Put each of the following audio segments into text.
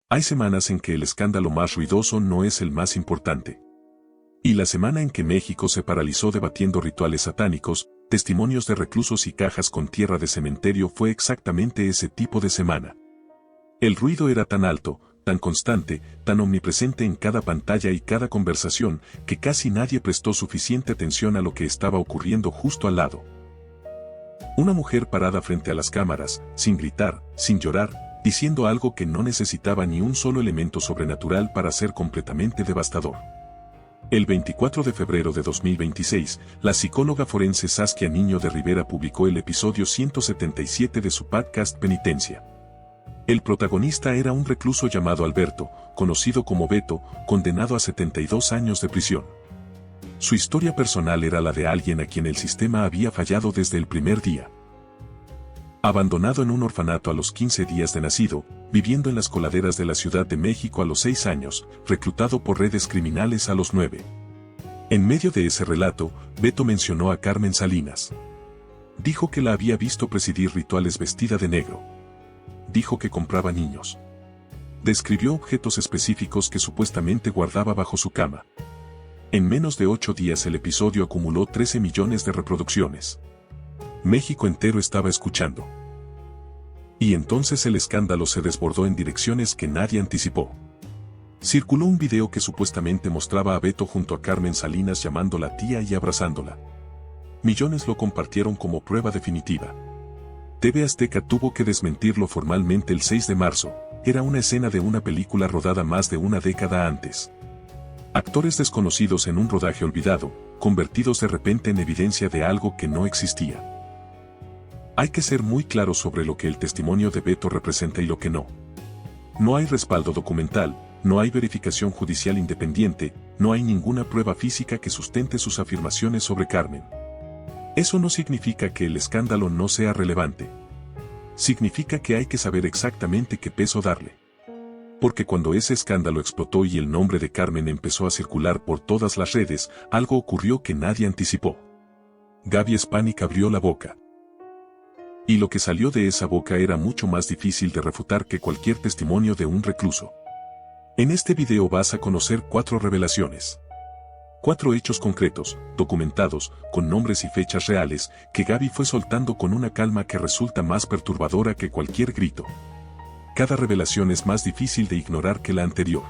Hay semanas en que el escándalo más ruidoso no es el más importante. Y la semana en que México se paralizó debatiendo rituales satánicos, testimonios de reclusos y cajas con tierra de cementerio fue exactamente ese tipo de semana. El ruido era tan alto, tan constante, tan omnipresente en cada pantalla y cada conversación, que casi nadie prestó suficiente atención a lo que estaba ocurriendo justo al lado. Una mujer parada frente a las cámaras, sin gritar, sin llorar, diciendo algo que no necesitaba ni un solo elemento sobrenatural para ser completamente devastador. El 24 de febrero de 2026, la psicóloga forense Saskia Niño de Rivera publicó el episodio 177 de su podcast Penitencia. El protagonista era un recluso llamado Alberto, conocido como Beto, condenado a 72 años de prisión. Su historia personal era la de alguien a quien el sistema había fallado desde el primer día. Abandonado en un orfanato a los 15 días de nacido, viviendo en las coladeras de la Ciudad de México a los 6 años, reclutado por redes criminales a los 9. En medio de ese relato, Beto mencionó a Carmen Salinas. Dijo que la había visto presidir rituales vestida de negro. Dijo que compraba niños. Describió objetos específicos que supuestamente guardaba bajo su cama. En menos de 8 días el episodio acumuló 13 millones de reproducciones. México entero estaba escuchando. Y entonces el escándalo se desbordó en direcciones que nadie anticipó. Circuló un video que supuestamente mostraba a Beto junto a Carmen Salinas llamándola tía y abrazándola. Millones lo compartieron como prueba definitiva. TV Azteca tuvo que desmentirlo formalmente el 6 de marzo, era una escena de una película rodada más de una década antes. Actores desconocidos en un rodaje olvidado, convertidos de repente en evidencia de algo que no existía. Hay que ser muy claro sobre lo que el testimonio de Beto representa y lo que no. No hay respaldo documental, no hay verificación judicial independiente, no hay ninguna prueba física que sustente sus afirmaciones sobre Carmen. Eso no significa que el escándalo no sea relevante. Significa que hay que saber exactamente qué peso darle. Porque cuando ese escándalo explotó y el nombre de Carmen empezó a circular por todas las redes, algo ocurrió que nadie anticipó. Gaby Spanik abrió la boca. Y lo que salió de esa boca era mucho más difícil de refutar que cualquier testimonio de un recluso. En este video vas a conocer 4 revelaciones. 4 hechos concretos, documentados, con nombres y fechas reales, que Gaby fue soltando con una calma que resulta más perturbadora que cualquier grito. Cada revelación es más difícil de ignorar que la anterior.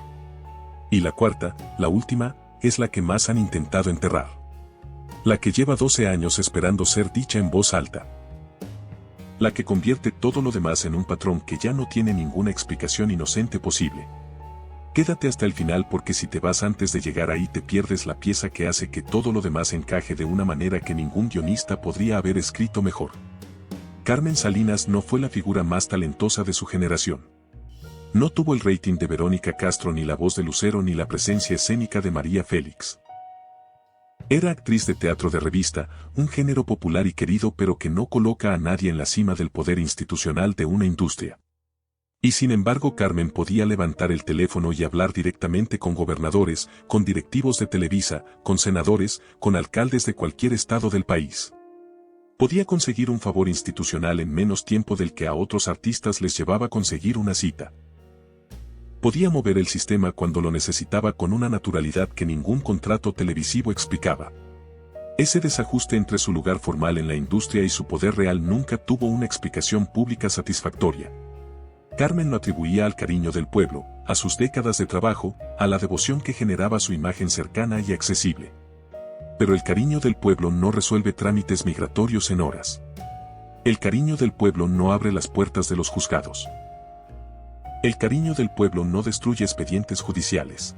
Y la cuarta, la última, es la que más han intentado enterrar. La que lleva 12 años esperando ser dicha en voz alta. La que convierte todo lo demás en un patrón que ya no tiene ninguna explicación inocente posible. Quédate hasta el final porque si te vas antes de llegar ahí te pierdes la pieza que hace que todo lo demás encaje de una manera que ningún guionista podría haber escrito mejor. Carmen Salinas no fue la figura más talentosa de su generación. No tuvo el rating de Verónica Castro ni la voz de Lucero ni la presencia escénica de María Félix. Era actriz de teatro de revista, un género popular y querido pero que no coloca a nadie en la cima del poder institucional de una industria. Y sin embargo Carmen podía levantar el teléfono y hablar directamente con gobernadores, con directivos de Televisa, con senadores, con alcaldes de cualquier estado del país. Podía conseguir un favor institucional en menos tiempo del que a otros artistas les llevaba conseguir una cita. Podía mover el sistema cuando lo necesitaba con una naturalidad que ningún contrato televisivo explicaba. Ese desajuste entre su lugar formal en la industria y su poder real nunca tuvo una explicación pública satisfactoria. Carmen lo atribuía al cariño del pueblo, a sus décadas de trabajo, a la devoción que generaba su imagen cercana y accesible. Pero el cariño del pueblo no resuelve trámites migratorios en horas. El cariño del pueblo no abre las puertas de los juzgados. El cariño del pueblo no destruye expedientes judiciales.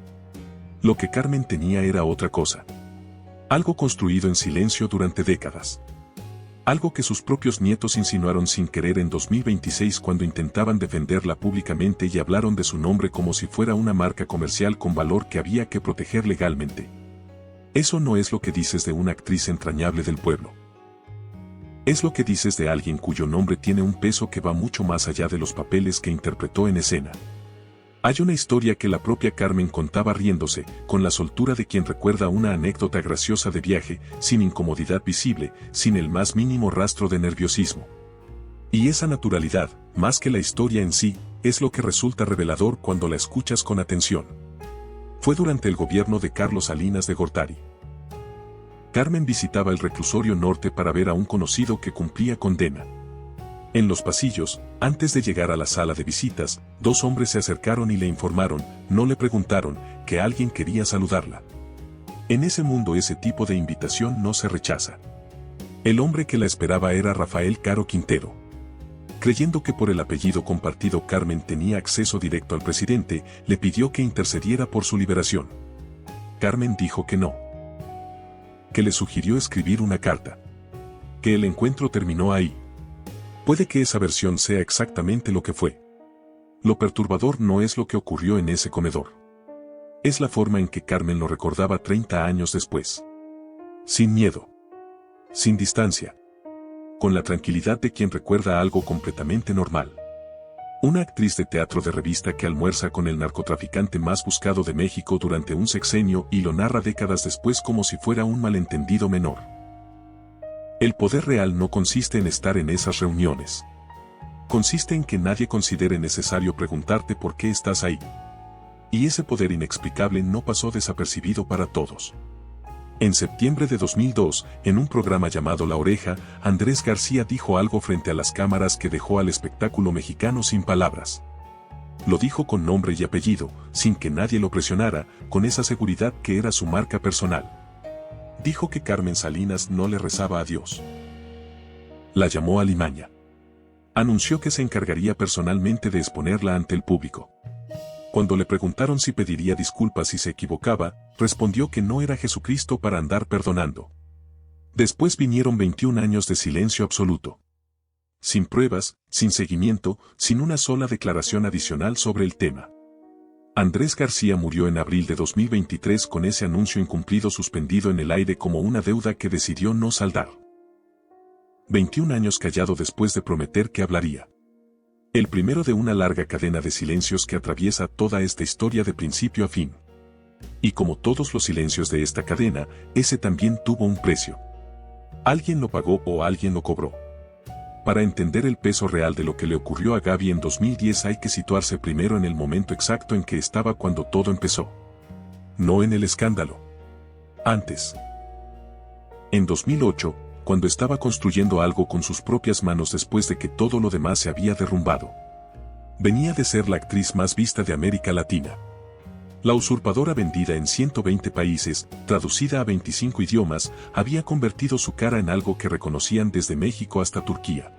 Lo que Carmen tenía era otra cosa. Algo construido en silencio durante décadas. Algo que sus propios nietos insinuaron sin querer en 2026 cuando intentaban defenderla públicamente y hablaron de su nombre como si fuera una marca comercial con valor que había que proteger legalmente. Eso no es lo que dices de una actriz entrañable del pueblo. Es lo que dices de alguien cuyo nombre tiene un peso que va mucho más allá de los papeles que interpretó en escena. Hay una historia que la propia Carmen contaba riéndose, con la soltura de quien recuerda una anécdota graciosa de viaje, sin incomodidad visible, sin el más mínimo rastro de nerviosismo. Y esa naturalidad, más que la historia en sí, es lo que resulta revelador cuando la escuchas con atención. Fue durante el gobierno de Carlos Salinas de Gortari. Carmen visitaba el reclusorio norte para ver a un conocido que cumplía condena. En los pasillos, antes de llegar a la sala de visitas, dos hombres se acercaron y le informaron, no le preguntaron, que alguien quería saludarla. En ese mundo ese tipo de invitación no se rechaza. El hombre que la esperaba era Rafael Caro Quintero. Creyendo que por el apellido compartido Carmen tenía acceso directo al presidente, le pidió que intercediera por su liberación. Carmen dijo que no. Que le sugirió escribir una carta. Que el encuentro terminó ahí. Puede que esa versión sea exactamente lo que fue. Lo perturbador no es lo que ocurrió en ese comedor. Es la forma en que Carmen lo recordaba 30 años después. Sin miedo. Sin distancia. Con la tranquilidad de quien recuerda algo completamente normal. Una actriz de teatro de revista que almuerza con el narcotraficante más buscado de México durante un sexenio y lo narra décadas después como si fuera un malentendido menor. El poder real no consiste en estar en esas reuniones. Consiste en que nadie considere necesario preguntarte por qué estás ahí. Y ese poder inexplicable no pasó desapercibido para todos. En septiembre de 2002, en un programa llamado La Oreja, Andrés García dijo algo frente a las cámaras que dejó al espectáculo mexicano sin palabras. Lo dijo con nombre y apellido, sin que nadie lo presionara, con esa seguridad que era su marca personal. Dijo que Carmen Salinas no le rezaba a Dios. La llamó alimaña. Anunció que se encargaría personalmente de exponerla ante el público. Cuando le preguntaron si pediría disculpas si se equivocaba, respondió que no era Jesucristo para andar perdonando. Después vinieron 21 años de silencio absoluto. Sin pruebas, sin seguimiento, sin una sola declaración adicional sobre el tema. Andrés García murió en abril de 2023 con ese anuncio incumplido suspendido en el aire como una deuda que decidió no saldar. 21 años callado después de prometer que hablaría. El primero de una larga cadena de silencios que atraviesa toda esta historia de principio a fin. Y como todos los silencios de esta cadena, ese también tuvo un precio. Alguien lo pagó o alguien lo cobró. Para entender el peso real de lo que le ocurrió a Gaby en 2010 hay que situarse primero en el momento exacto en que estaba cuando todo empezó. No en el escándalo. Antes. En 2008, cuando estaba construyendo algo con sus propias manos después de que todo lo demás se había derrumbado. Venía de ser la actriz más vista de América Latina. La usurpadora vendida en 120 países, traducida a 25 idiomas, había convertido su cara en algo que reconocían desde México hasta Turquía.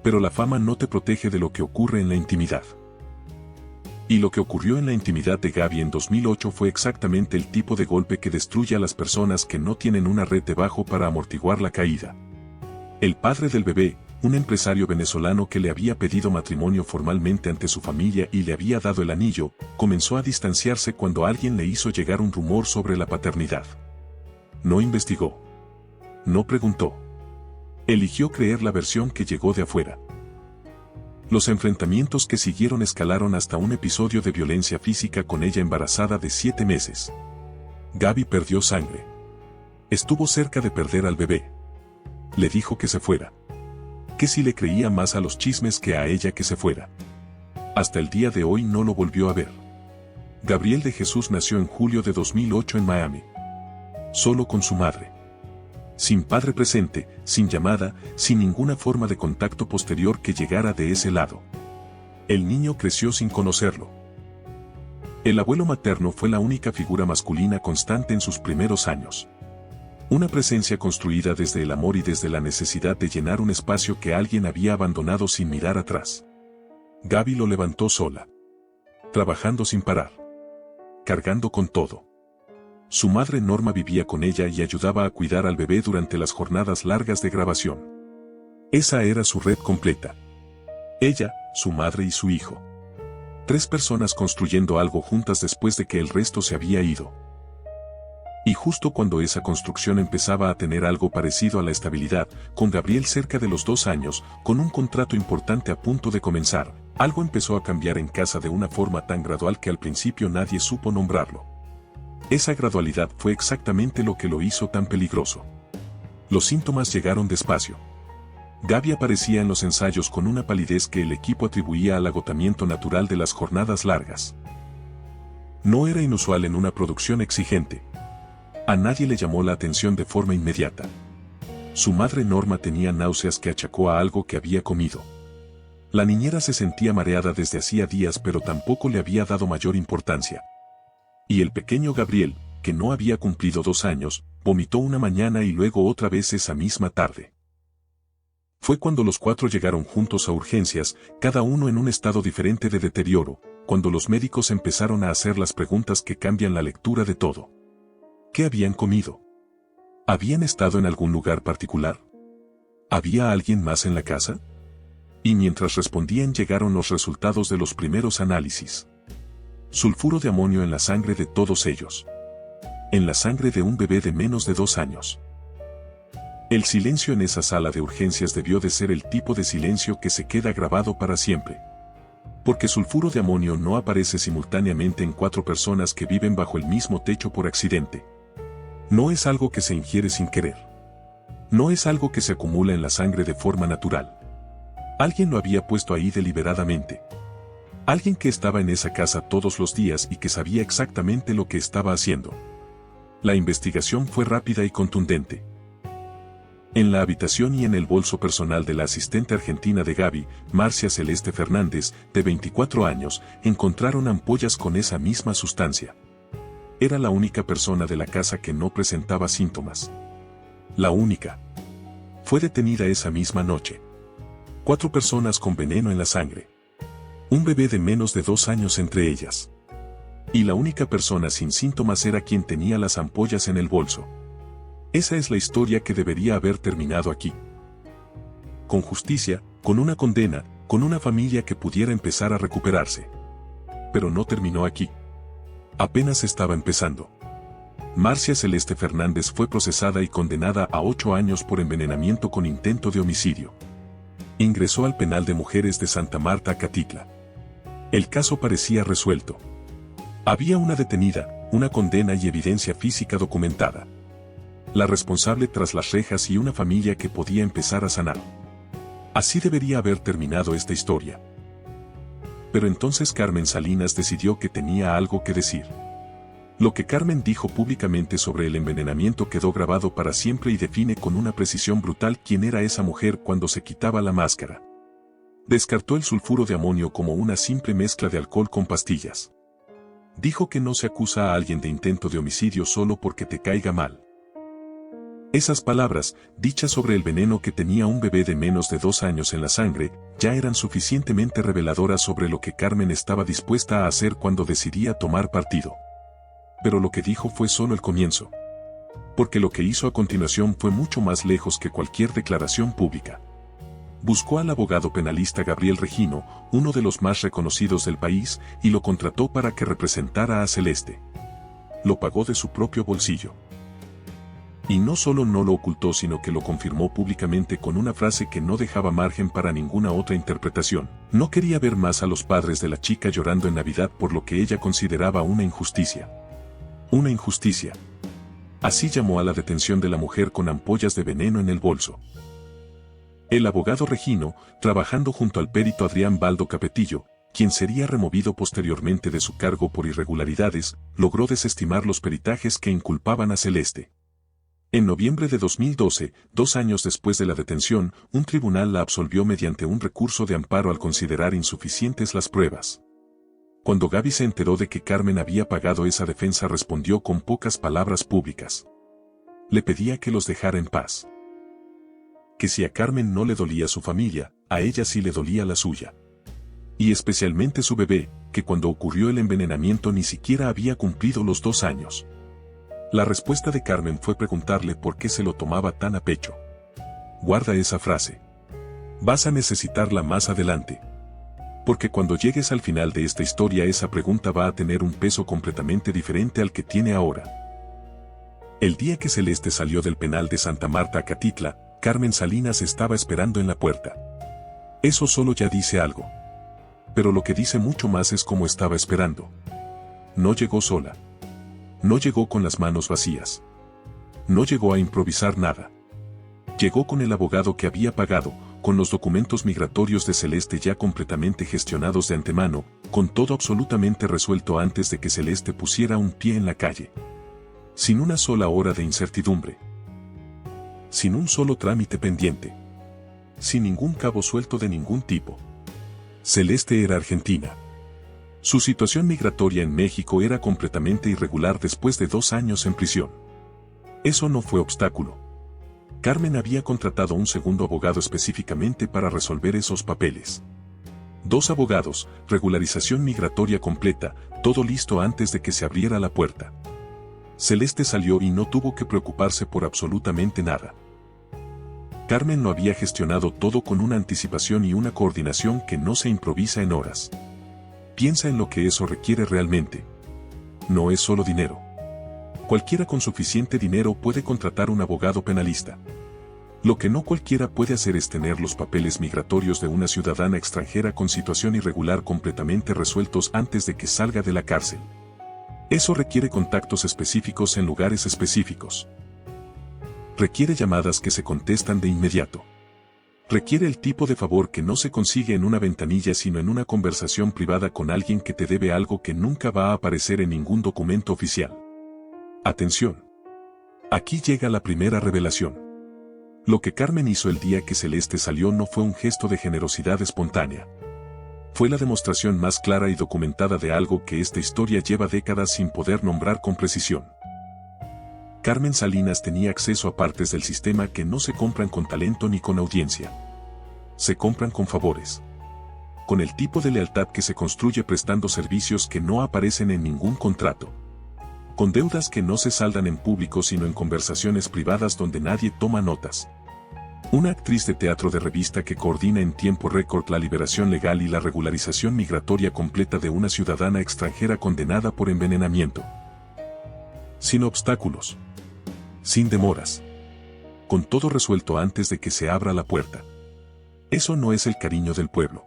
Pero la fama no te protege de lo que ocurre en la intimidad. Y lo que ocurrió en la intimidad de Gaby en 2008 fue exactamente el tipo de golpe que destruye a las personas que no tienen una red debajo para amortiguar la caída. El padre del bebé, un empresario venezolano que le había pedido matrimonio formalmente ante su familia y le había dado el anillo, comenzó a distanciarse cuando alguien le hizo llegar un rumor sobre la paternidad. No investigó. No preguntó. Eligió creer la versión que llegó de afuera. Los enfrentamientos que siguieron escalaron hasta un episodio de violencia física con ella embarazada de 7 meses. Gaby perdió sangre. Estuvo cerca de perder al bebé. Le dijo que se fuera. Que si le creía más a los chismes que a ella que se fuera. Hasta el día de hoy no lo volvió a ver. Gabriel de Jesús nació en julio de 2008 en Miami. Solo con su madre. Sin padre presente, sin llamada, sin ninguna forma de contacto posterior que llegara de ese lado. El niño creció sin conocerlo. El abuelo materno fue la única figura masculina constante en sus primeros años. Una presencia construida desde el amor y desde la necesidad de llenar un espacio que alguien había abandonado sin mirar atrás. Gaby lo levantó sola. Trabajando sin parar. Cargando con todo. Su madre Norma vivía con ella y ayudaba a cuidar al bebé durante las jornadas largas de grabación. Esa era su red completa. Ella, su madre y su hijo. 3 personas construyendo algo juntas después de que el resto se había ido. Y justo cuando esa construcción empezaba a tener algo parecido a la estabilidad, con Gabriel cerca de los 2 años, con un contrato importante a punto de comenzar, algo empezó a cambiar en casa de una forma tan gradual que al principio nadie supo nombrarlo. Esa gradualidad fue exactamente lo que lo hizo tan peligroso. Los síntomas llegaron despacio. Gaby aparecía en los ensayos con una palidez que el equipo atribuía al agotamiento natural de las jornadas largas. No era inusual en una producción exigente. A nadie le llamó la atención de forma inmediata. Su madre Norma tenía náuseas que achacó a algo que había comido. La niñera se sentía mareada desde hacía días, pero tampoco le había dado mayor importancia. Y el pequeño Gabriel, que no había cumplido 2 años, vomitó una mañana y luego otra vez esa misma tarde. Fue cuando los 4 llegaron juntos a urgencias, cada uno en un estado diferente de deterioro, cuando los médicos empezaron a hacer las preguntas que cambian la lectura de todo. ¿Qué habían comido? ¿Habían estado en algún lugar particular? ¿Había alguien más en la casa? Y mientras respondían llegaron los resultados de los primeros análisis. Sulfuro de amonio en la sangre de todos ellos. En la sangre de un bebé de menos de 2 años. El silencio en esa sala de urgencias debió de ser el tipo de silencio que se queda grabado para siempre. Porque sulfuro de amonio no aparece simultáneamente en 4 personas que viven bajo el mismo techo por accidente. No es algo que se ingiere sin querer. No es algo que se acumula en la sangre de forma natural. Alguien lo había puesto ahí deliberadamente. Alguien que estaba en esa casa todos los días y que sabía exactamente lo que estaba haciendo. La investigación fue rápida y contundente. En la habitación y en el bolso personal de la asistente argentina de Gaby, Marcia Celeste Fernández, de 24 años, encontraron ampollas con esa misma sustancia. Era la única persona de la casa que no presentaba síntomas. La única. Fue detenida esa misma noche. 4 personas con veneno en la sangre. Un bebé de menos de 2 años entre ellas. Y la única persona sin síntomas era quien tenía las ampollas en el bolso. Esa es la historia que debería haber terminado aquí. Con justicia, con una condena, con una familia que pudiera empezar a recuperarse. Pero no terminó aquí. Apenas estaba empezando. Marcia Celeste Fernández fue procesada y condenada a 8 años por envenenamiento con intento de homicidio. Ingresó al penal de mujeres de Santa Marta, Acatitla. El caso parecía resuelto. Había una detenida, una condena y evidencia física documentada. La responsable tras las rejas y una familia que podía empezar a sanar. Así debería haber terminado esta historia. Pero entonces Carmen Salinas decidió que tenía algo que decir. Lo que Carmen dijo públicamente sobre el envenenamiento quedó grabado para siempre y define con una precisión brutal quién era esa mujer cuando se quitaba la máscara. Descartó el sulfuro de amonio como una simple mezcla de alcohol con pastillas. Dijo que no se acusa a alguien de intento de homicidio solo porque te caiga mal. Esas palabras, dichas sobre el veneno que tenía un bebé de menos de 2 años en la sangre, ya eran suficientemente reveladoras sobre lo que Carmen estaba dispuesta a hacer cuando decidía tomar partido. Pero lo que dijo fue solo el comienzo. Porque lo que hizo a continuación fue mucho más lejos que cualquier declaración pública. Buscó al abogado penalista Gabriel Regino, uno de los más reconocidos del país, y lo contrató para que representara a Celeste. Lo pagó de su propio bolsillo. Y no solo no lo ocultó, sino que lo confirmó públicamente con una frase que no dejaba margen para ninguna otra interpretación. No quería ver más a los padres de la chica llorando en Navidad por lo que ella consideraba una injusticia. Una injusticia. Así llamó a la detención de la mujer con ampollas de veneno en el bolso. El abogado Regino, trabajando junto al perito Adrián Baldo Capetillo, quien sería removido posteriormente de su cargo por irregularidades, logró desestimar los peritajes que inculpaban a Celeste. En noviembre de 2012, 2 años después de la detención, un tribunal la absolvió mediante un recurso de amparo al considerar insuficientes las pruebas. Cuando Gaby se enteró de que Carmen había pagado esa defensa, respondió con pocas palabras públicas. Le pedía que los dejara en paz. Que si a Carmen no le dolía su familia, a ella sí le dolía la suya. Y especialmente su bebé, que cuando ocurrió el envenenamiento ni siquiera había cumplido los 2 años. La respuesta de Carmen fue preguntarle por qué se lo tomaba tan a pecho. Guarda esa frase. Vas a necesitarla más adelante. Porque cuando llegues al final de esta historia esa pregunta va a tener un peso completamente diferente al que tiene ahora. El día que Celeste salió del penal de Santa Marta, Acatitla, Carmen Salinas estaba esperando en la puerta. Eso solo ya dice algo. Pero lo que dice mucho más es cómo estaba esperando. No llegó sola. No llegó con las manos vacías. No llegó a improvisar nada. Llegó con el abogado que había pagado, con los documentos migratorios de Celeste ya completamente gestionados de antemano, con todo absolutamente resuelto antes de que Celeste pusiera un pie en la calle. Sin una sola hora de incertidumbre. Sin un solo trámite pendiente. Sin ningún cabo suelto de ningún tipo. Celeste era argentina. Su situación migratoria en México era completamente irregular después de 2 años en prisión. Eso no fue obstáculo. Carmen había contratado un segundo abogado específicamente para resolver esos papeles. 2 abogados, regularización migratoria completa, todo listo antes de que se abriera la puerta. Celeste salió y no tuvo que preocuparse por absolutamente nada. Carmen lo había gestionado todo con una anticipación y una coordinación que no se improvisa en horas. Piensa en lo que eso requiere realmente. No es solo dinero. Cualquiera con suficiente dinero puede contratar un abogado penalista. Lo que no cualquiera puede hacer es tener los papeles migratorios de una ciudadana extranjera con situación irregular completamente resueltos antes de que salga de la cárcel. Eso requiere contactos específicos en lugares específicos. Requiere llamadas que se contestan de inmediato. Requiere el tipo de favor que no se consigue en una ventanilla sino en una conversación privada con alguien que te debe algo que nunca va a aparecer en ningún documento oficial. Atención. Aquí llega la primera revelación. Lo que Carmen hizo el día que Celeste salió no fue un gesto de generosidad espontánea. Fue la demostración más clara y documentada de algo que esta historia lleva décadas sin poder nombrar con precisión. Carmen Salinas tenía acceso a partes del sistema que no se compran con talento ni con audiencia. Se compran con favores. Con el tipo de lealtad que se construye prestando servicios que no aparecen en ningún contrato. Con deudas que no se saldan en público sino en conversaciones privadas donde nadie toma notas. Una actriz de teatro de revista que coordina en tiempo récord la liberación legal y la regularización migratoria completa de una ciudadana extranjera condenada por envenenamiento. Sin obstáculos. Sin demoras. Con todo resuelto antes de que se abra la puerta. Eso no es el cariño del pueblo.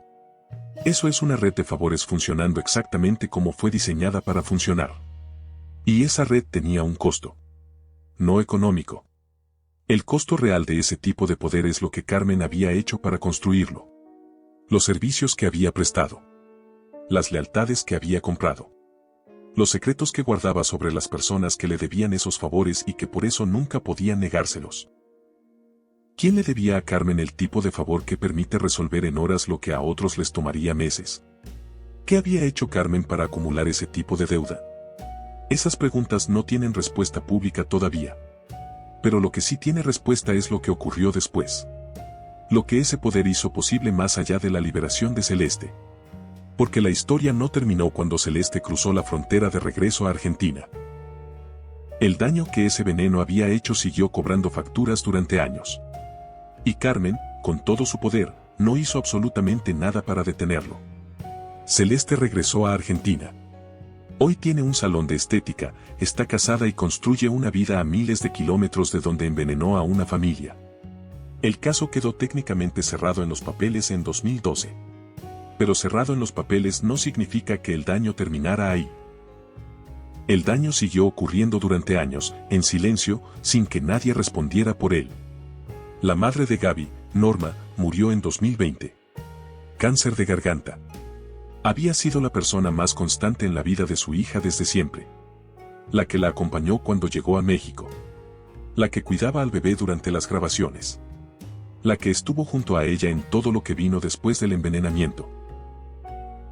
Eso es una red de favores funcionando exactamente como fue diseñada para funcionar. Y esa red tenía un costo. No económico. El costo real de ese tipo de poder es lo que Carmen había hecho para construirlo. Los servicios que había prestado. Las lealtades que había comprado. Los secretos que guardaba sobre las personas que le debían esos favores y que por eso nunca podían negárselos. ¿Quién le debía a Carmen el tipo de favor que permite resolver en horas lo que a otros les tomaría meses? ¿Qué había hecho Carmen para acumular ese tipo de deuda? Esas preguntas no tienen respuesta pública todavía. Pero lo que sí tiene respuesta es lo que ocurrió después. Lo que ese poder hizo posible más allá de la liberación de Celeste. Porque la historia no terminó cuando Celeste cruzó la frontera de regreso a Argentina. El daño que ese veneno había hecho siguió cobrando facturas durante años. Y Carmen, con todo su poder, no hizo absolutamente nada para detenerlo. Celeste regresó a Argentina. Hoy tiene un salón de estética, está casada y construye una vida a miles de kilómetros de donde envenenó a una familia. El caso quedó técnicamente cerrado en los papeles en 2012. Pero cerrado en los papeles no significa que el daño terminara ahí. El daño siguió ocurriendo durante años, en silencio, sin que nadie respondiera por él. La madre de Gaby, Norma, murió en 2020. Cáncer de garganta. Había sido la persona más constante en la vida de su hija desde siempre. La que la acompañó cuando llegó a México. La que cuidaba al bebé durante las grabaciones. La que estuvo junto a ella en todo lo que vino después del envenenamiento.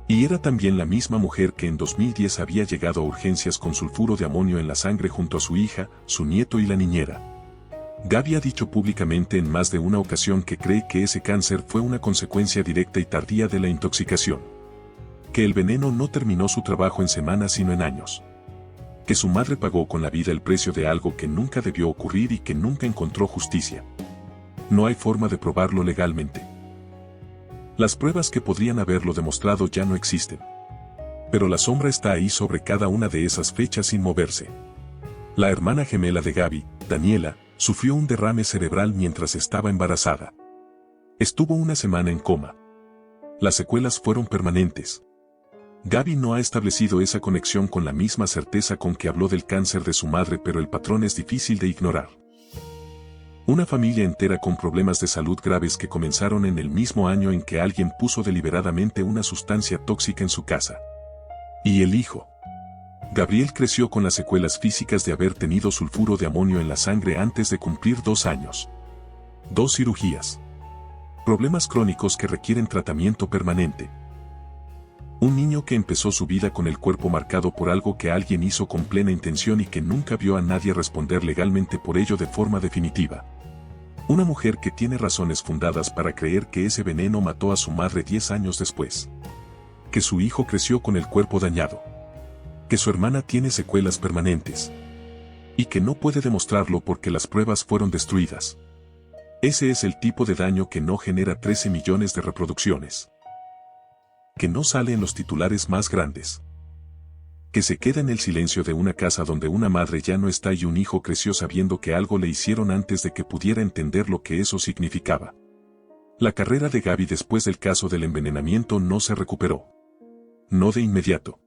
Y era también la misma mujer que en 2010 había llegado a urgencias con sulfuro de amonio en la sangre junto a su hija, su nieto y la niñera. Gaby ha dicho públicamente en más de una ocasión que cree que ese cáncer fue una consecuencia directa y tardía de la intoxicación. Que el veneno no terminó su trabajo en semanas sino en años. Que su madre pagó con la vida el precio de algo que nunca debió ocurrir y que nunca encontró justicia. No hay forma de probarlo legalmente. Las pruebas que podrían haberlo demostrado ya no existen. Pero la sombra está ahí sobre cada una de esas fechas sin moverse. La hermana gemela de Gaby, Daniela, sufrió un derrame cerebral mientras estaba embarazada. Estuvo una semana en coma. Las secuelas fueron permanentes. Gaby no ha establecido esa conexión con la misma certeza con que habló del cáncer de su madre, pero el patrón es difícil de ignorar. Una familia entera con problemas de salud graves que comenzaron en el mismo año en que alguien puso deliberadamente una sustancia tóxica en su casa. Y el hijo. Gabriel creció con las secuelas físicas de haber tenido sulfuro de amonio en la sangre antes de cumplir 2 años. 2 cirugías. Problemas crónicos que requieren tratamiento permanente. Un niño que empezó su vida con el cuerpo marcado por algo que alguien hizo con plena intención y que nunca vio a nadie responder legalmente por ello de forma definitiva. Una mujer que tiene razones fundadas para creer que ese veneno mató a su madre 10 años después. Que su hijo creció con el cuerpo dañado. Que su hermana tiene secuelas permanentes. Y que no puede demostrarlo porque las pruebas fueron destruidas. Ese es el tipo de daño que no genera 13 millones de reproducciones. Que no sale en los titulares más grandes. Que se queda en el silencio de una casa donde una madre ya no está y un hijo creció sabiendo que algo le hicieron antes de que pudiera entender lo que eso significaba. La carrera de Gaby después del caso del envenenamiento no se recuperó. No de inmediato.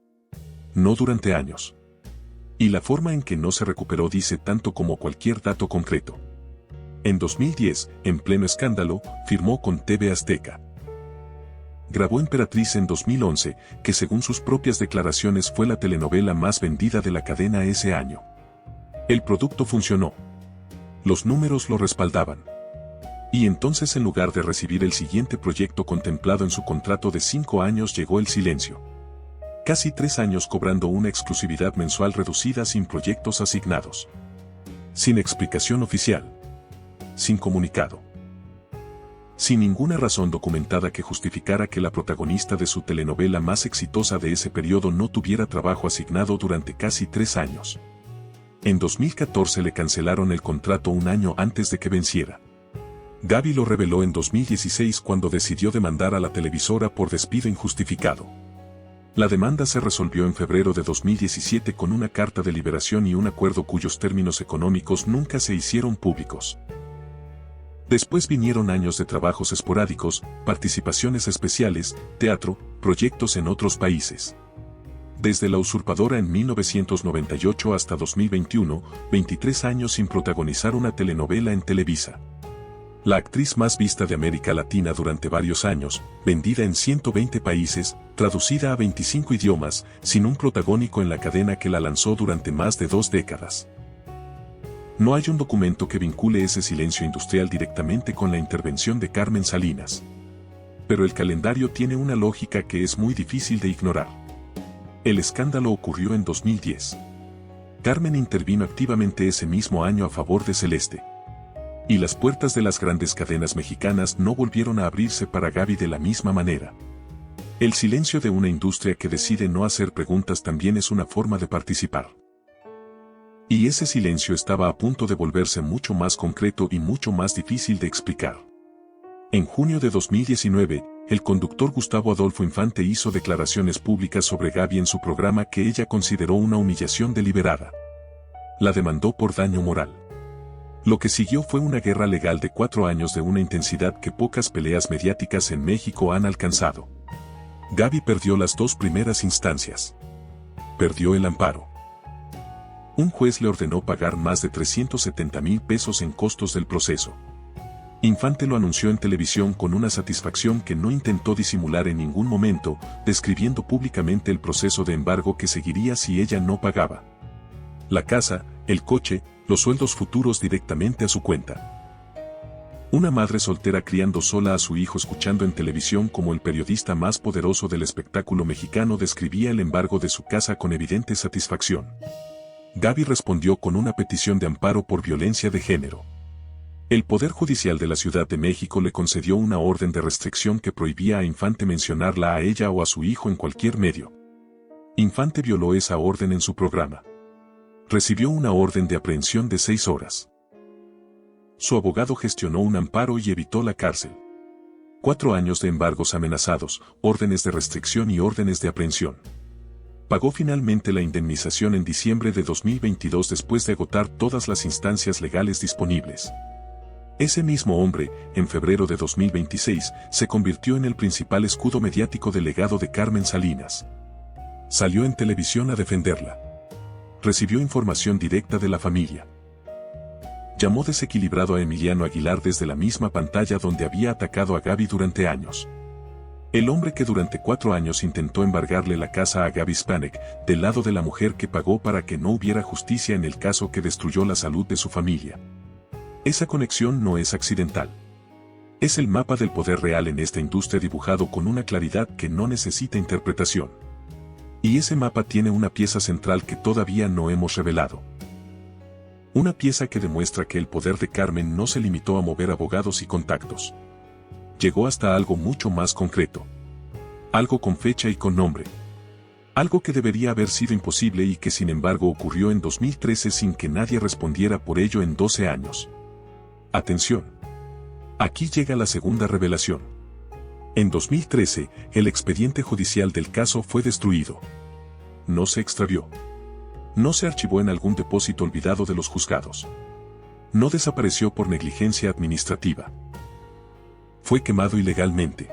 No durante años. Y la forma en que no se recuperó dice tanto como cualquier dato concreto. En 2010, en pleno escándalo, firmó con TV Azteca. Grabó Emperatriz en 2011, que según sus propias declaraciones fue la telenovela más vendida de la cadena ese año. El producto funcionó. Los números lo respaldaban. Y entonces en lugar de recibir el siguiente proyecto contemplado en su contrato de 5 años llegó el silencio. Casi 3 años cobrando una exclusividad mensual reducida sin proyectos asignados. Sin explicación oficial. Sin comunicado. Sin ninguna razón documentada que justificara que la protagonista de su telenovela más exitosa de ese periodo no tuviera trabajo asignado durante casi 3 años. En 2014 le cancelaron el contrato un año antes de que venciera. Gaby lo reveló en 2016 cuando decidió demandar a la televisora por despido injustificado. La demanda se resolvió en febrero de 2017 con una carta de liberación y un acuerdo cuyos términos económicos nunca se hicieron públicos. Después vinieron años de trabajos esporádicos, participaciones especiales, teatro, proyectos en otros países. Desde La Usurpadora en 1998 hasta 2021, 23 años sin protagonizar una telenovela en Televisa. La actriz más vista de América Latina durante varios años, vendida en 120 países, traducida a 25 idiomas, sin un protagónico en la cadena que la lanzó durante más de 2 décadas. No hay un documento que vincule ese silencio industrial directamente con la intervención de Carmen Salinas. Pero el calendario tiene una lógica que es muy difícil de ignorar. El escándalo ocurrió en 2010. Carmen intervino activamente ese mismo año a favor de Celeste. Y las puertas de las grandes cadenas mexicanas no volvieron a abrirse para Gaby de la misma manera. El silencio de una industria que decide no hacer preguntas también es una forma de participar. Y ese silencio estaba a punto de volverse mucho más concreto y mucho más difícil de explicar. En junio de 2019, el conductor Gustavo Adolfo Infante hizo declaraciones públicas sobre Gaby en su programa que ella consideró una humillación deliberada. La demandó por daño moral. Lo que siguió fue una guerra legal de 4 años de una intensidad que pocas peleas mediáticas en México han alcanzado. Gaby perdió las 2 primeras instancias. Perdió el amparo. Un juez le ordenó pagar más de 370,000 pesos en costos del proceso. Infante lo anunció en televisión con una satisfacción que no intentó disimular en ningún momento, describiendo públicamente el proceso de embargo que seguiría si ella no pagaba. La casa, el coche, los sueldos futuros directamente a su cuenta. Una madre soltera criando sola a su hijo escuchando en televisión como el periodista más poderoso del espectáculo mexicano describía el embargo de su casa con evidente satisfacción. Gaby respondió con una petición de amparo por violencia de género. El Poder Judicial de la Ciudad de México le concedió una orden de restricción que prohibía a Infante mencionarla a ella o a su hijo en cualquier medio. Infante violó esa orden en su programa. Recibió una orden de aprehensión de 6 horas. Su abogado gestionó un amparo y evitó la cárcel. 4 años de embargos amenazados, órdenes de restricción y órdenes de aprehensión. Pagó finalmente la indemnización en diciembre de 2022 después de agotar todas las instancias legales disponibles. Ese mismo hombre, en febrero de 2026, se convirtió en el principal escudo mediático del legado de Carmen Salinas. Salió en televisión a defenderla. Recibió información directa de la familia. Llamó desequilibrado a Emiliano Aguilar desde la misma pantalla donde había atacado a Gaby durante años. El hombre que durante 4 años intentó embargarle la casa a Gaby Spanek, del lado de la mujer que pagó para que no hubiera justicia en el caso que destruyó la salud de su familia. Esa conexión no es accidental. Es el mapa del poder real en esta industria dibujado con una claridad que no necesita interpretación. Y ese mapa tiene una pieza central que todavía no hemos revelado. Una pieza que demuestra que el poder de Carmen no se limitó a mover abogados y contactos. Llegó hasta algo mucho más concreto. Algo con fecha y con nombre. Algo que debería haber sido imposible y que sin embargo ocurrió en 2013 sin que nadie respondiera por ello en 12 años. Atención. Aquí llega la segunda revelación. En 2013, el expediente judicial del caso fue destruido. No se extravió. No se archivó en algún depósito olvidado de los juzgados. No desapareció por negligencia administrativa. Fue quemado ilegalmente.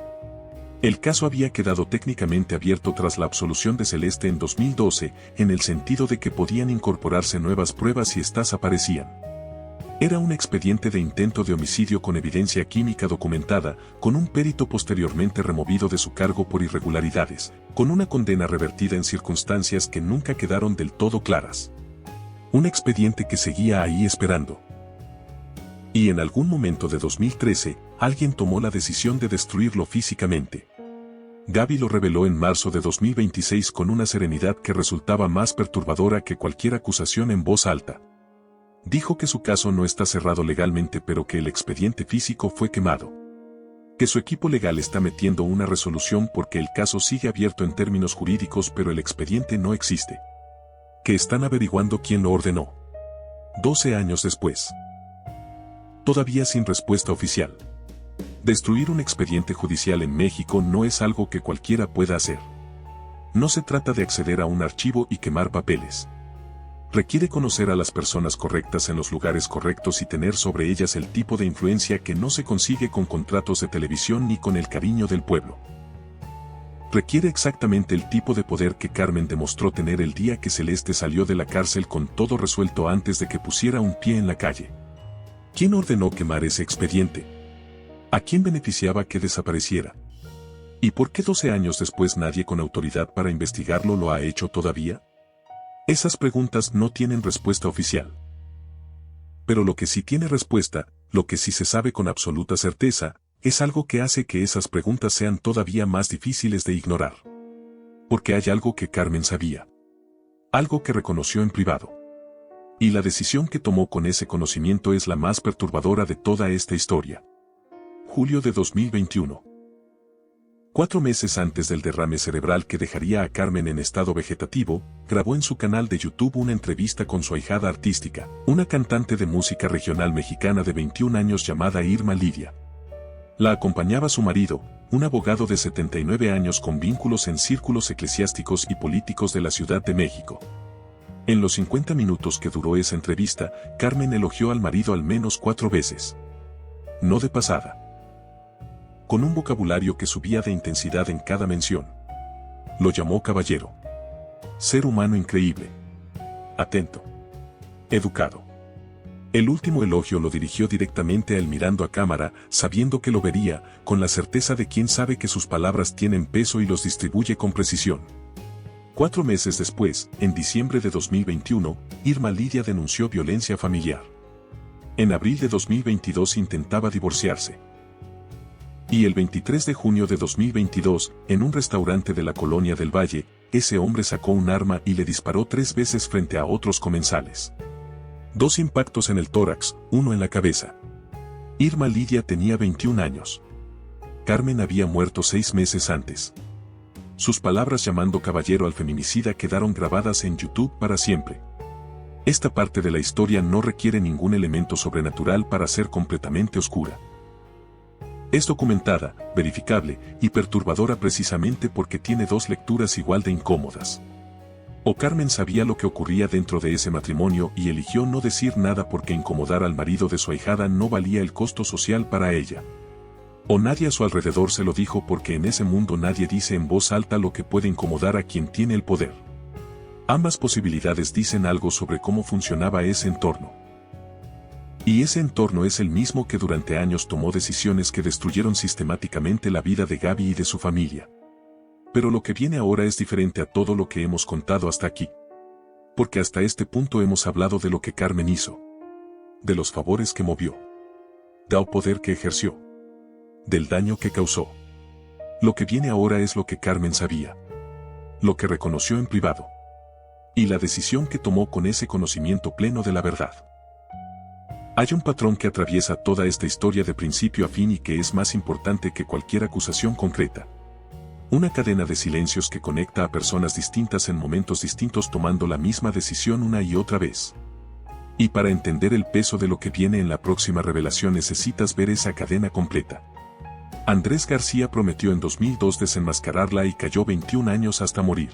El caso había quedado técnicamente abierto tras la absolución de Celeste en 2012, en el sentido de que podían incorporarse nuevas pruebas si éstas aparecían. Era un expediente de intento de homicidio con evidencia química documentada, con un perito posteriormente removido de su cargo por irregularidades, con una condena revertida en circunstancias que nunca quedaron del todo claras. Un expediente que seguía ahí esperando. Y en algún momento de 2013, alguien tomó la decisión de destruirlo físicamente. Gaby lo reveló en marzo de 2026 con una serenidad que resultaba más perturbadora que cualquier acusación en voz alta. Dijo que su caso no está cerrado legalmente pero que el expediente físico fue quemado. Que su equipo legal está metiendo una resolución porque el caso sigue abierto en términos jurídicos pero el expediente no existe. Que están averiguando quién lo ordenó. 12 años después. Todavía sin respuesta oficial. Destruir un expediente judicial en México no es algo que cualquiera pueda hacer. No se trata de acceder a un archivo y quemar papeles. Requiere conocer a las personas correctas en los lugares correctos y tener sobre ellas el tipo de influencia que no se consigue con contratos de televisión ni con el cariño del pueblo. Requiere exactamente el tipo de poder que Carmen demostró tener el día que Celeste salió de la cárcel con todo resuelto antes de que pusiera un pie en la calle. ¿Quién ordenó quemar ese expediente? ¿A quién beneficiaba que desapareciera? ¿Y por qué 12 años después nadie con autoridad para investigarlo lo ha hecho todavía? Esas preguntas no tienen respuesta oficial. Pero lo que sí tiene respuesta, lo que sí se sabe con absoluta certeza, es algo que hace que esas preguntas sean todavía más difíciles de ignorar. Porque hay algo que Carmen sabía. Algo que reconoció en privado. Y la decisión que tomó con ese conocimiento es la más perturbadora de toda esta historia. Julio de 2021. 4 meses antes del derrame cerebral que dejaría a Carmen en estado vegetativo, grabó en su canal de YouTube una entrevista con su ahijada artística, una cantante de música regional mexicana de 21 años llamada Irma Lidia. La acompañaba su marido, un abogado de 79 años con vínculos en círculos eclesiásticos y políticos de la Ciudad de México. En los 50 minutos que duró esa entrevista, Carmen elogió al marido al menos 4 veces. No de pasada. Con un vocabulario que subía de intensidad en cada mención. Lo llamó caballero. Ser humano increíble. Atento. Educado. El último elogio lo dirigió directamente a él mirando a cámara, sabiendo que lo vería, con la certeza de quien sabe que sus palabras tienen peso y los distribuye con precisión. 4 meses después, en diciembre de 2021, Irma Lidia denunció violencia familiar. En abril de 2022 intentaba divorciarse. Y el 23 de junio de 2022, en un restaurante de la Colonia del Valle, ese hombre sacó un arma y le disparó 3 veces frente a otros comensales. 2 impactos en el tórax, 1 en la cabeza. Irma Lidia tenía 21 años. Carmen había muerto 6 meses antes. Sus palabras llamando caballero al feminicida quedaron grabadas en YouTube para siempre. Esta parte de la historia no requiere ningún elemento sobrenatural para ser completamente oscura. Es documentada, verificable y perturbadora precisamente porque tiene 2 lecturas igual de incómodas. O Carmen sabía lo que ocurría dentro de ese matrimonio y eligió no decir nada porque incomodar al marido de su ahijada no valía el costo social para ella. O nadie a su alrededor se lo dijo porque en ese mundo nadie dice en voz alta lo que puede incomodar a quien tiene el poder. Ambas posibilidades dicen algo sobre cómo funcionaba ese entorno. Y ese entorno es el mismo que durante años tomó decisiones que destruyeron sistemáticamente la vida de Gaby y de su familia. Pero lo que viene ahora es diferente a todo lo que hemos contado hasta aquí. Porque hasta este punto hemos hablado de lo que Carmen hizo, de los favores que movió, del poder que ejerció, del daño que causó. Lo que viene ahora es lo que Carmen sabía, lo que reconoció en privado, y la decisión que tomó con ese conocimiento pleno de la verdad. Hay un patrón que atraviesa toda esta historia de principio a fin y que es más importante que cualquier acusación concreta. Una cadena de silencios que conecta a personas distintas en momentos distintos tomando la misma decisión una y otra vez. Y para entender el peso de lo que viene en la próxima revelación necesitas ver esa cadena completa. Andrés García prometió en 2002 desenmascararla y cayó 21 años hasta morir.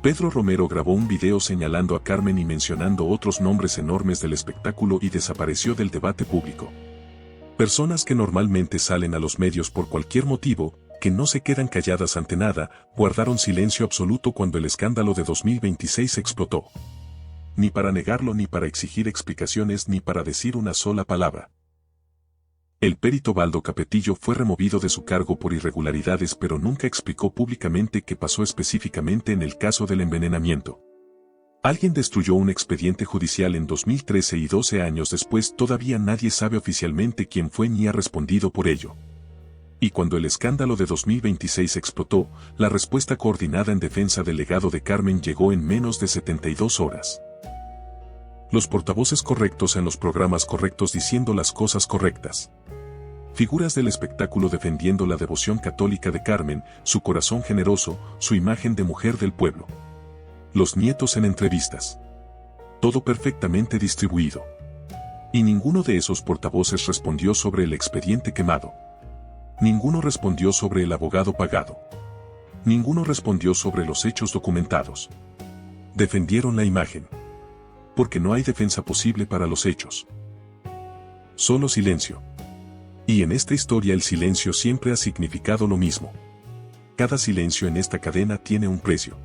Pedro Romero grabó un video señalando a Carmen y mencionando otros nombres enormes del espectáculo y desapareció del debate público. Personas que normalmente salen a los medios por cualquier motivo, que no se quedan calladas ante nada, guardaron silencio absoluto cuando el escándalo de 2026 explotó. Ni para negarlo, ni para exigir explicaciones, ni para decir una sola palabra. El perito Baldo Capetillo fue removido de su cargo por irregularidades, pero nunca explicó públicamente qué pasó específicamente en el caso del envenenamiento. Alguien destruyó un expediente judicial en 2013 y 12 años después todavía nadie sabe oficialmente quién fue ni ha respondido por ello. Y cuando el escándalo de 2026 explotó, la respuesta coordinada en defensa del legado de Carmen llegó en menos de 72 horas. Los portavoces correctos en los programas correctos diciendo las cosas correctas. Figuras del espectáculo defendiendo la devoción católica de Carmen, su corazón generoso, su imagen de mujer del pueblo. Los nietos en entrevistas. Todo perfectamente distribuido. Y ninguno de esos portavoces respondió sobre el expediente quemado. Ninguno respondió sobre el abogado pagado. Ninguno respondió sobre los hechos documentados. Defendieron la imagen. Porque no hay defensa posible para los hechos. Solo silencio. Y en esta historia el silencio siempre ha significado lo mismo. Cada silencio en esta cadena tiene un precio.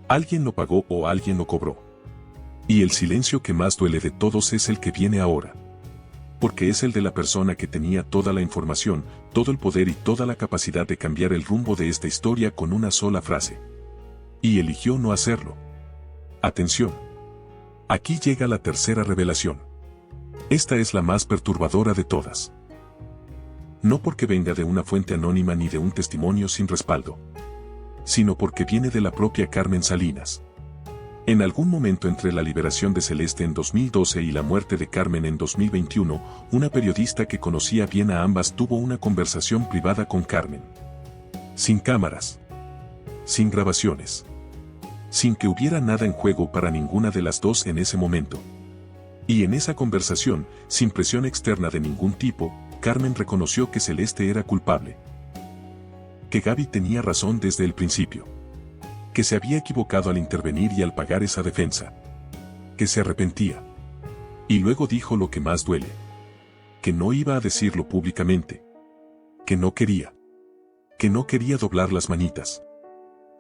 Alguien lo pagó o alguien lo cobró. Y el silencio que más duele de todos es el que viene ahora. Porque es el de la persona que tenía toda la información, todo el poder y toda la capacidad de cambiar el rumbo de esta historia con una sola frase. Y eligió no hacerlo. Atención. Aquí llega la tercera revelación. Esta es la más perturbadora de todas. No porque venga de una fuente anónima ni de un testimonio sin respaldo, sino porque viene de la propia Carmen Salinas. En algún momento entre la liberación de Celeste en 2012 y la muerte de Carmen en 2021, una periodista que conocía bien a ambas tuvo una conversación privada con Carmen. Sin cámaras. Sin grabaciones. Sin que hubiera nada en juego para ninguna de las dos en ese momento. Y en esa conversación, sin presión externa de ningún tipo, Carmen reconoció que Celeste era culpable. Que Gaby tenía razón desde el principio. Que se había equivocado al intervenir y al pagar esa defensa. Que se arrepentía. Y luego dijo lo que más duele. Que no iba a decirlo públicamente. Que no quería. Que no quería doblar las manitas.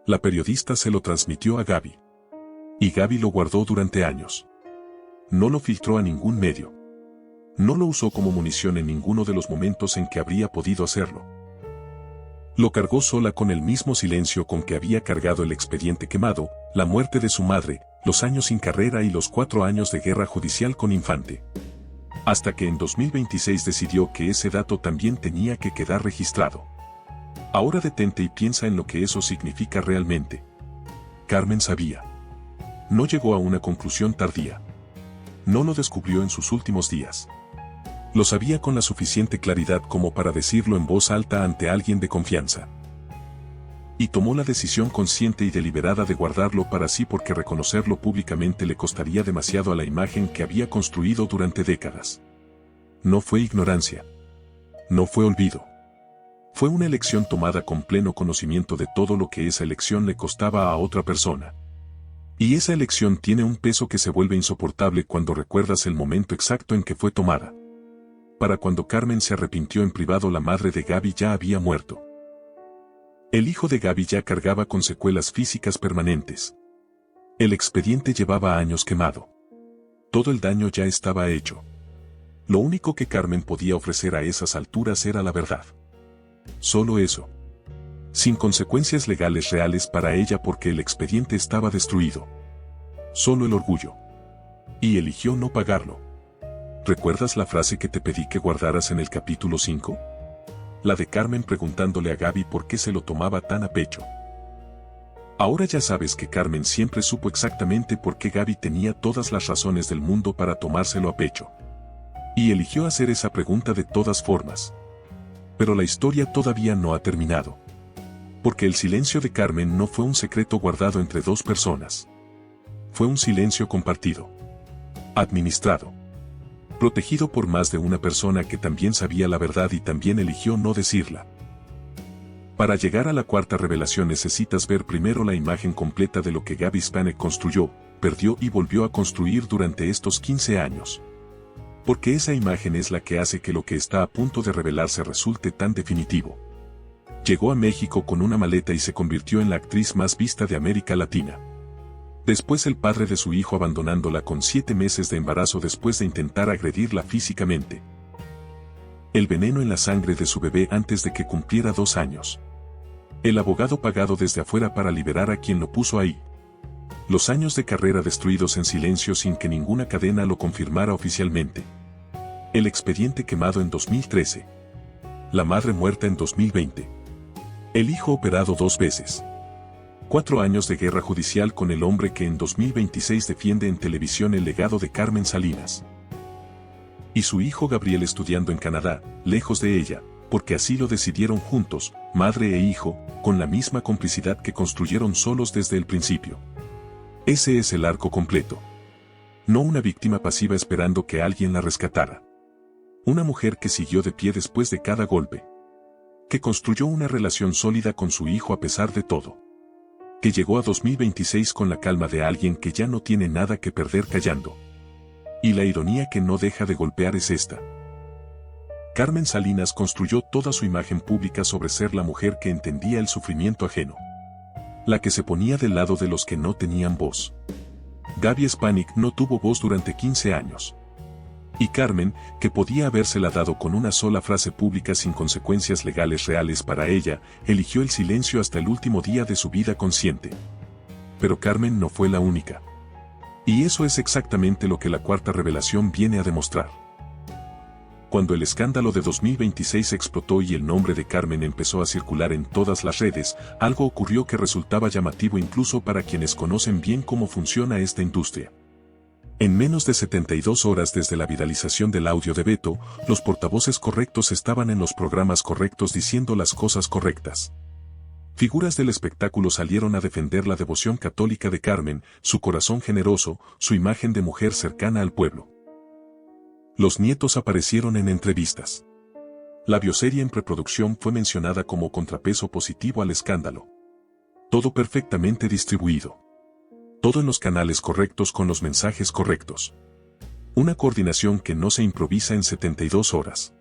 La periodista se lo transmitió a Gaby. Y Gaby lo guardó durante años. No lo filtró a ningún medio. No lo usó como munición en ninguno de los momentos en que habría podido hacerlo. Lo cargó sola con el mismo silencio con que había cargado el expediente quemado, la muerte de su madre, los años sin carrera y los 4 años de guerra judicial con Infante. Hasta que en 2026 decidió que ese dato también tenía que quedar registrado. Ahora detente y piensa en lo que eso significa realmente. Carmen sabía. No llegó a una conclusión tardía. No lo descubrió en sus últimos días. Lo sabía con la suficiente claridad como para decirlo en voz alta ante alguien de confianza. Y tomó la decisión consciente y deliberada de guardarlo para sí porque reconocerlo públicamente le costaría demasiado a la imagen que había construido durante décadas. No fue ignorancia. No fue olvido. Fue una elección tomada con pleno conocimiento de todo lo que esa elección le costaba a otra persona. Y esa elección tiene un peso que se vuelve insoportable cuando recuerdas el momento exacto en que fue tomada. Para cuando Carmen se arrepintió en privado, la madre de Gaby ya había muerto. El hijo de Gaby ya cargaba con secuelas físicas permanentes. El expediente llevaba años quemado. Todo el daño ya estaba hecho. Lo único que Carmen podía ofrecer a esas alturas era la verdad. Solo eso. Sin consecuencias legales reales para ella porque el expediente estaba destruido. Solo el orgullo. Y eligió no pagarlo. ¿Recuerdas la frase que te pedí que guardaras en el capítulo 5? La de Carmen preguntándole a Gaby por qué se lo tomaba tan a pecho. Ahora ya sabes que Carmen siempre supo exactamente por qué Gaby tenía todas las razones del mundo para tomárselo a pecho. Y eligió hacer esa pregunta de todas formas. Pero la historia todavía no ha terminado. Porque el silencio de Carmen no fue un secreto guardado entre dos personas. Fue un silencio compartido. Administrado. Protegido por más de una persona que también sabía la verdad y también eligió no decirla. Para llegar a la cuarta revelación necesitas ver primero la imagen completa de lo que Gaby Spanek construyó, perdió y volvió a construir durante estos 15 años. Porque esa imagen es la que hace que lo que está a punto de revelarse resulte tan definitivo. Llegó a México con una maleta y se convirtió en la actriz más vista de América Latina. Después el padre de su hijo abandonándola con 7 meses de embarazo después de intentar agredirla físicamente. El veneno en la sangre de su bebé antes de que cumpliera 2 años. El abogado pagado desde afuera para liberar a quien lo puso ahí. Los años de carrera destruidos en silencio sin que ninguna cadena lo confirmara oficialmente. El expediente quemado en 2013. La madre muerta en 2020. El hijo operado 2 veces. 4 años de guerra judicial con el hombre que en 2026 defiende en televisión el legado de Carmen Salinas. Y su hijo Gabriel estudiando en Canadá, lejos de ella, porque así lo decidieron juntos, madre e hijo, con la misma complicidad que construyeron solos desde el principio. Ese es el arco completo. No una víctima pasiva esperando que alguien la rescatara. Una mujer que siguió de pie después de cada golpe. Que construyó una relación sólida con su hijo a pesar de todo. Que llegó a 2026 con la calma de alguien que ya no tiene nada que perder callando. Y la ironía que no deja de golpear es esta. Carmen Salinas construyó toda su imagen pública sobre ser la mujer que entendía el sufrimiento ajeno. La que se ponía del lado de los que no tenían voz. Gaby Spanek no tuvo voz durante 15 años. Y Carmen, que podía habérsela dado con una sola frase pública sin consecuencias legales reales para ella, eligió el silencio hasta el último día de su vida consciente. Pero Carmen no fue la única. Y eso es exactamente lo que la cuarta revelación viene a demostrar. Cuando el escándalo de 2026 explotó y el nombre de Carmen empezó a circular en todas las redes, algo ocurrió que resultaba llamativo incluso para quienes conocen bien cómo funciona esta industria. En menos de 72 horas desde la viralización del audio de Beto, los portavoces correctos estaban en los programas correctos diciendo las cosas correctas. Figuras del espectáculo salieron a defender la devoción católica de Carmen, su corazón generoso, su imagen de mujer cercana al pueblo. Los nietos aparecieron en entrevistas. La bioserie en preproducción fue mencionada como contrapeso positivo al escándalo. Todo perfectamente distribuido. Todo en los canales correctos con los mensajes correctos. Una coordinación que no se improvisa en 72 horas.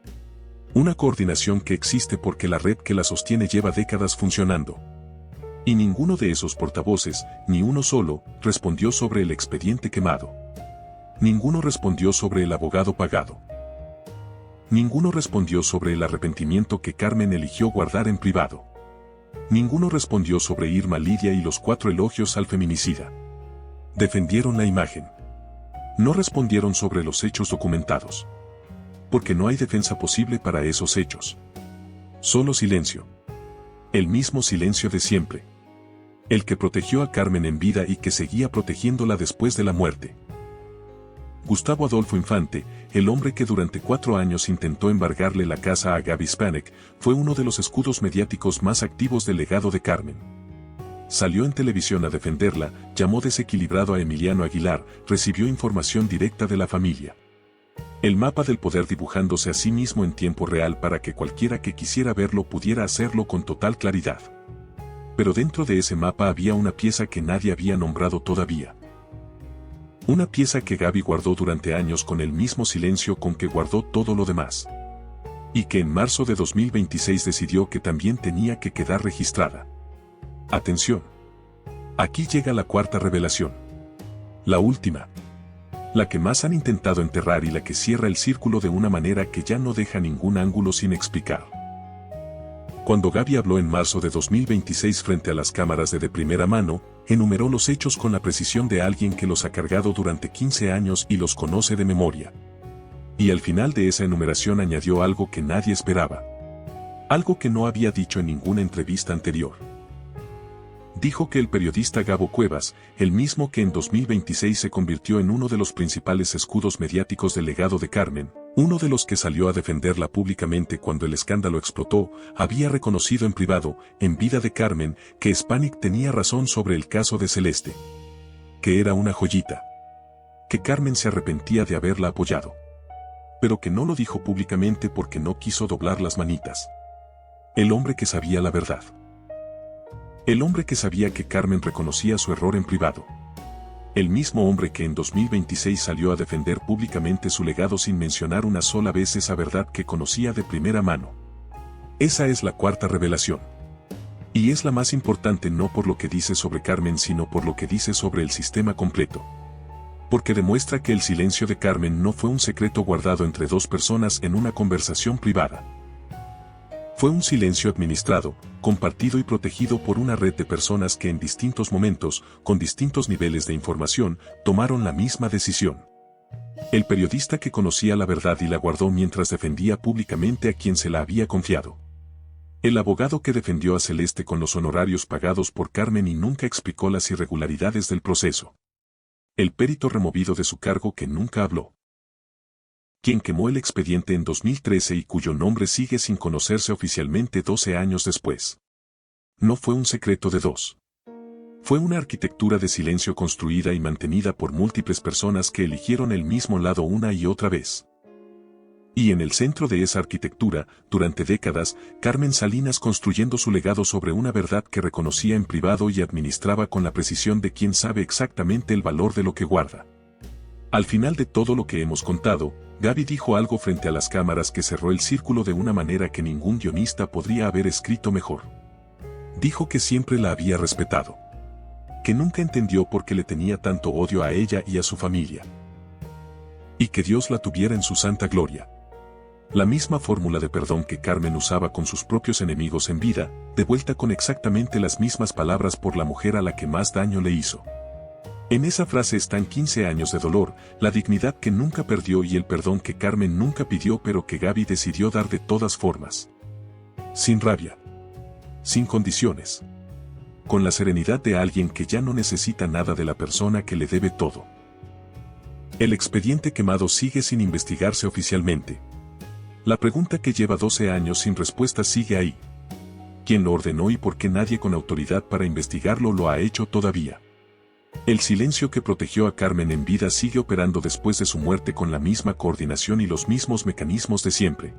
Una coordinación que existe porque la red que la sostiene lleva décadas funcionando. Y ninguno de esos portavoces, ni uno solo, respondió sobre el expediente quemado. Ninguno respondió sobre el abogado pagado. Ninguno respondió sobre el arrepentimiento que Carmen eligió guardar en privado. Ninguno respondió sobre Irma Lidia y los 4 elogios al feminicida. Defendieron la imagen. No respondieron sobre los hechos documentados. Porque no hay defensa posible para esos hechos. Solo silencio. El mismo silencio de siempre. El que protegió a Carmen en vida y que seguía protegiéndola después de la muerte. Gustavo Adolfo Infante, el hombre que durante 4 años intentó embargarle la casa a Gaby Spanek, fue uno de los escudos mediáticos más activos del legado de Carmen. Salió en televisión a defenderla, llamó desequilibrado a Emiliano Aguilar, recibió información directa de la familia. El mapa del poder dibujándose a sí mismo en tiempo real para que cualquiera que quisiera verlo pudiera hacerlo con total claridad. Pero dentro de ese mapa había una pieza que nadie había nombrado todavía. Una pieza que Gaby guardó durante años con el mismo silencio con que guardó todo lo demás. Y que en marzo de 2026 decidió que también tenía que quedar registrada. Atención. Aquí llega la cuarta revelación. La última. La que más han intentado enterrar y la que cierra el círculo de una manera que ya no deja ningún ángulo sin explicar. Cuando Gaby habló en marzo de 2026 frente a las cámaras de primera mano, enumeró los hechos con la precisión de alguien que los ha cargado durante 15 años y los conoce de memoria. Y al final de esa enumeración añadió algo que nadie esperaba. Algo que no había dicho en ninguna entrevista anterior. Dijo que el periodista Gabo Cuevas, el mismo que en 2026 se convirtió en uno de los principales escudos mediáticos del legado de Carmen, uno de los que salió a defenderla públicamente cuando el escándalo explotó, había reconocido en privado, en vida de Carmen, que Spanik tenía razón sobre el caso de Celeste. Que era una joyita. Que Carmen se arrepentía de haberla apoyado. Pero que no lo dijo públicamente porque no quiso doblar las manitas. El hombre que sabía la verdad. El hombre que sabía que Carmen reconocía su error en privado. El mismo hombre que en 2026 salió a defender públicamente su legado sin mencionar una sola vez esa verdad que conocía de primera mano. Esa es la cuarta revelación. Y es la más importante no por lo que dice sobre Carmen sino por lo que dice sobre el sistema completo. Porque demuestra que el silencio de Carmen no fue un secreto guardado entre dos personas en una conversación privada. Fue un silencio administrado, compartido y protegido por una red de personas que en distintos momentos, con distintos niveles de información, tomaron la misma decisión. El periodista que conocía la verdad y la guardó mientras defendía públicamente a quien se la había confiado. El abogado que defendió a Celeste con los honorarios pagados por Carmen y nunca explicó las irregularidades del proceso. El perito removido de su cargo que nunca habló. Quien quemó el expediente en 2013 y cuyo nombre sigue sin conocerse oficialmente 12 años después. No fue un secreto de dos. Fue una arquitectura de silencio construida y mantenida por múltiples personas que eligieron el mismo lado una y otra vez. Y en el centro de esa arquitectura, durante décadas, Carmen Salinas construyendo su legado sobre una verdad que reconocía en privado y administraba con la precisión de quien sabe exactamente el valor de lo que guarda. Al final de todo lo que hemos contado, Gaby dijo algo frente a las cámaras que cerró el círculo de una manera que ningún guionista podría haber escrito mejor. Dijo que siempre la había respetado. Que nunca entendió por qué le tenía tanto odio a ella y a su familia. Y que Dios la tuviera en su santa gloria. La misma fórmula de perdón que Carmen usaba con sus propios enemigos en vida, de vuelta con exactamente las mismas palabras por la mujer a la que más daño le hizo. En esa frase están 15 años de dolor, la dignidad que nunca perdió y el perdón que Carmen nunca pidió pero que Gaby decidió dar de todas formas. Sin rabia. Sin condiciones. Con la serenidad de alguien que ya no necesita nada de la persona que le debe todo. El expediente quemado sigue sin investigarse oficialmente. La pregunta que lleva 12 años sin respuesta sigue ahí. ¿Quién lo ordenó y por qué nadie con autoridad para investigarlo lo ha hecho todavía? El silencio que protegió a Carmen en vida sigue operando después de su muerte con la misma coordinación y los mismos mecanismos de siempre.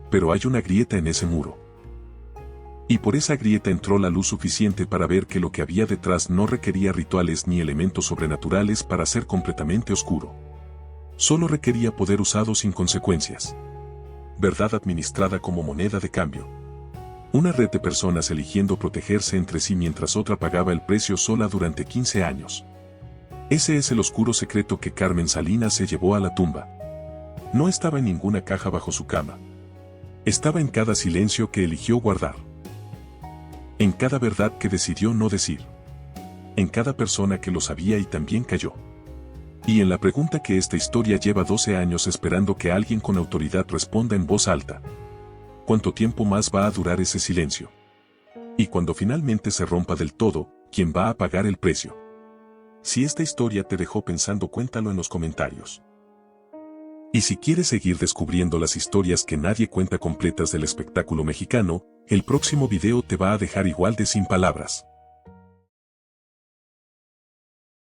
Pero hay una grieta en ese muro. Y por esa grieta entró la luz suficiente para ver que lo que había detrás no requería rituales ni elementos sobrenaturales para ser completamente oscuro. Solo requería poder usado sin consecuencias. Verdad administrada como moneda de cambio. Una red de personas eligiendo protegerse entre sí mientras otra pagaba el precio sola durante 15 años. Ese es el oscuro secreto que Carmen Salinas se llevó a la tumba. No estaba en ninguna caja bajo su cama. Estaba en cada silencio que eligió guardar. En cada verdad que decidió no decir. En cada persona que lo sabía y también cayó. Y en la pregunta que esta historia lleva 12 años esperando que alguien con autoridad responda en voz alta. ¿Cuánto tiempo más va a durar ese silencio? Y cuando finalmente se rompa del todo, ¿quién va a pagar el precio? Si esta historia te dejó pensando, cuéntalo en los comentarios. Y si quieres seguir descubriendo las historias que nadie cuenta completas del espectáculo mexicano, el próximo video te va a dejar igual de sin palabras.